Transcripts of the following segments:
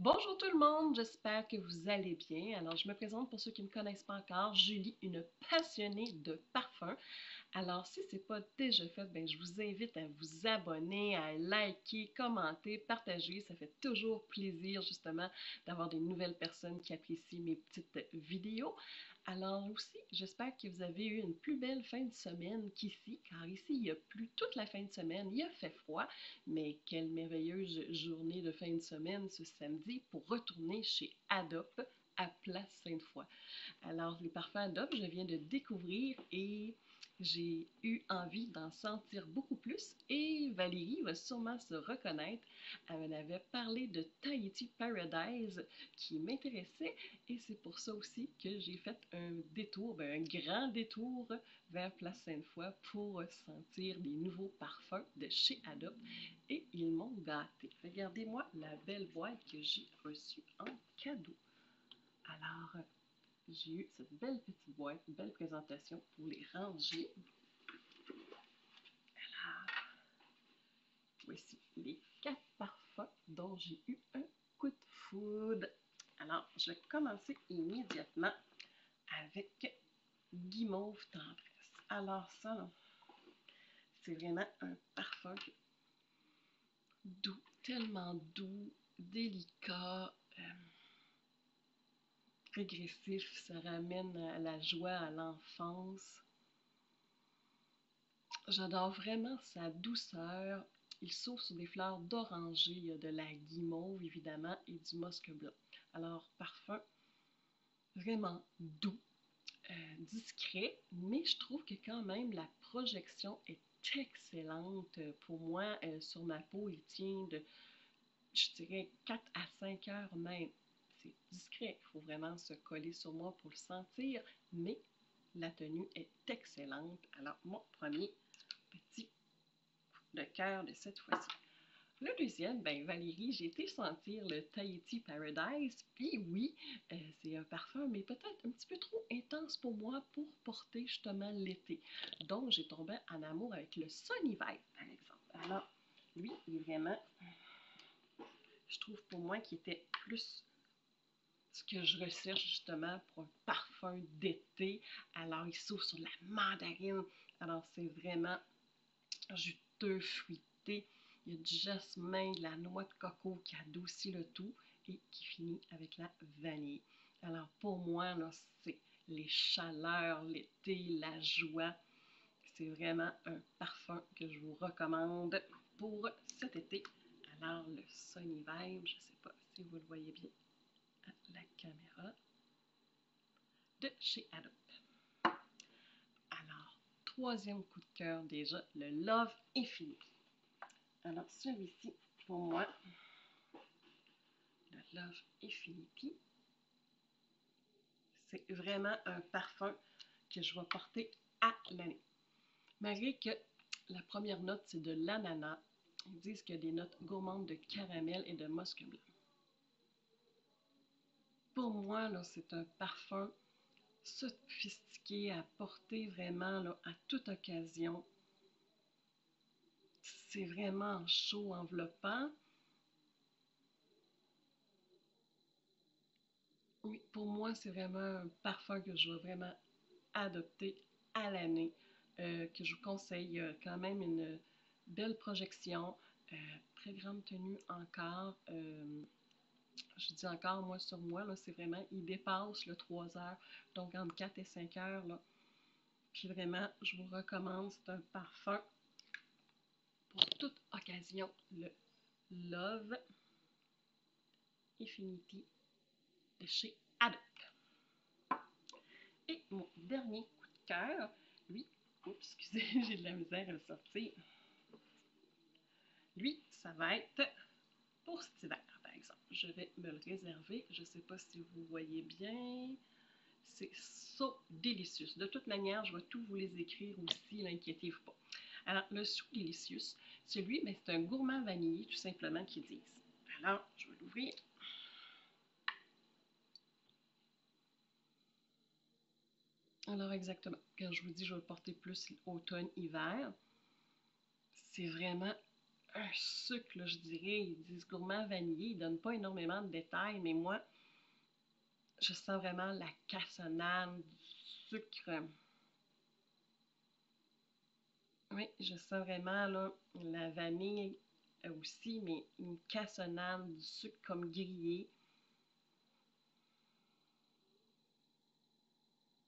Bonjour tout le monde, j'espère que vous allez bien. Alors, je me présente pour ceux qui ne me connaissent pas encore, Julie, une passionnée de parfums. Alors, si ce n'est pas déjà fait, ben, je vous invite à vous abonner, à liker, commenter, partager. Ça fait toujours plaisir, justement, d'avoir des nouvelles personnes qui apprécient mes petites vidéos. Alors aussi, j'espère que vous avez eu une plus belle fin de semaine qu'ici, car ici, il y a plu toute la fin de semaine. Il a fait froid, mais quelle merveilleuse journée de fin de semaine ce samedi pour retourner chez Adop à Place Sainte-Foy. Alors, les parfums Adobe, je viens de découvrir et j'ai eu envie d'en sentir beaucoup plus. Et Valérie va sûrement se reconnaître. Elle m'avait parlé de Tahiti Paradise qui m'intéressait et c'est pour ça aussi que j'ai fait un détour, un grand détour vers Place Sainte-Foy pour sentir des nouveaux parfums de chez Adobe et ils m'ont gâté. Regardez-moi la belle boîte que j'ai reçue en cadeau. Alors, j'ai eu cette belle petite boîte, une belle présentation pour les ranger. Alors, voici les 4 parfums dont j'ai eu un coup de foudre. Alors, je vais commencer immédiatement avec Guimauve Tendresse. Alors ça, c'est vraiment un parfum doux, tellement doux, délicat, régressif, ça ramène à la joie, à l'enfance. J'adore vraiment sa douceur. Il s'ouvre sur des fleurs d'oranger, il y a de la guimauve évidemment et du musc blanc. Alors, parfum vraiment doux, discret, mais je trouve que quand même la projection est excellente. Pour moi, sur ma peau, il tient de, je dirais, 4 à 5 heures même. C'est discret, il faut vraiment se coller sur moi pour le sentir, mais la tenue est excellente. Alors, mon premier petit de cœur de cette fois-ci. Le deuxième, ben Valérie, j'ai été sentir le Tahiti Paradise. Puis oui, c'est un parfum, mais peut-être un petit peu trop intense pour moi pour porter justement l'été. Donc, j'ai tombé en amour avec le Sunny Vibe, par exemple. Alors, lui, il est vraiment, je trouve pour moi, qu'il était plus ce que je recherche justement pour un parfum d'été. Alors, il s'ouvre sur la mandarine. Alors, c'est vraiment juteux, fruité. Il y a du jasmin, de la noix de coco qui adoucit le tout et qui finit avec la vanille. Alors pour moi, c'est les chaleurs, l'été, la joie. C'est vraiment un parfum que je vous recommande pour cet été. Alors le Sunny Vibe, je ne sais pas si vous le voyez bien à la caméra, de chez Adobe. Alors, troisième coup de cœur déjà, le Love Infinity. Alors, celui-ci, pour moi, le Love Infinity, c'est vraiment un parfum que je vais porter à l'année. Malgré que la première note, c'est de l'ananas, ils disent qu'il y a des notes gourmandes de caramel et de musc blanc. Pour moi, c'est un parfum sophistiqué à porter vraiment à toute occasion. C'est vraiment chaud, enveloppant. Oui, pour moi, c'est vraiment un parfum que je vais vraiment adopter à l'année, que je vous conseille. Il y a quand même une belle projection, très grande tenue encore. Je dis encore, moi, sur moi, c'est vraiment, il dépasse le 3 heures, donc entre 4 et 5 heures. Là. Puis vraiment, je vous recommande, c'est un parfum pour toute occasion, le Love Infinity de chez Adobe. Et mon dernier coup de cœur, lui, oups, excusez, j'ai de la misère à le sortir. Lui, ça va être pour cet hiver, par exemple. Je vais me le réserver. Je ne sais pas si vous voyez bien. C'est So Delicious. De toute manière, je vais tout vous les écrire aussi, n'inquiétez-vous pas. Alors, le So Delicious, celui, c'est un gourmand vanillé, tout simplement, qu'ils disent. Alors, je vais l'ouvrir. Alors, exactement, quand je vous dis je vais le porter plus automne-hiver, c'est vraiment un sucre, là, je dirais. Ils disent gourmand vanillé, ils ne donnent pas énormément de détails, mais moi, je sens vraiment la cassonade, du sucre. Oui, je sens vraiment là, la vanille aussi, mais une cassonade, du sucre comme grillé.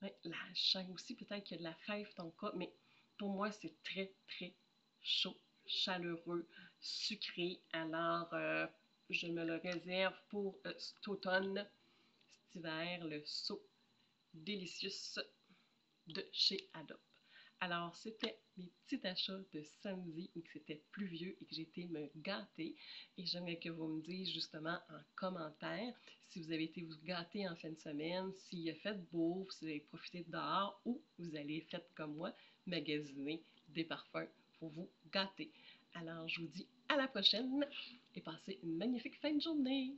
Oui, là, je sens aussi peut-être qu'il y a de la fève tonka, mais pour moi, c'est très, très chaud, chaleureux, sucré. Alors, je me le réserve pour cet automne, cet hiver, le saut délicieux de chez Adobe. Alors, c'était mes petits achats de samedi où c'était pluvieux et que j'ai été me gâter. Et j'aimerais que vous me disiez justement en commentaire si vous avez été vous gâter en fin de semaine, s'il a fait beau, si vous avez profité de dehors ou vous allez, faites comme moi, magasiner des parfums pour vous gâter. Alors, je vous dis à la prochaine et passez une magnifique fin de journée!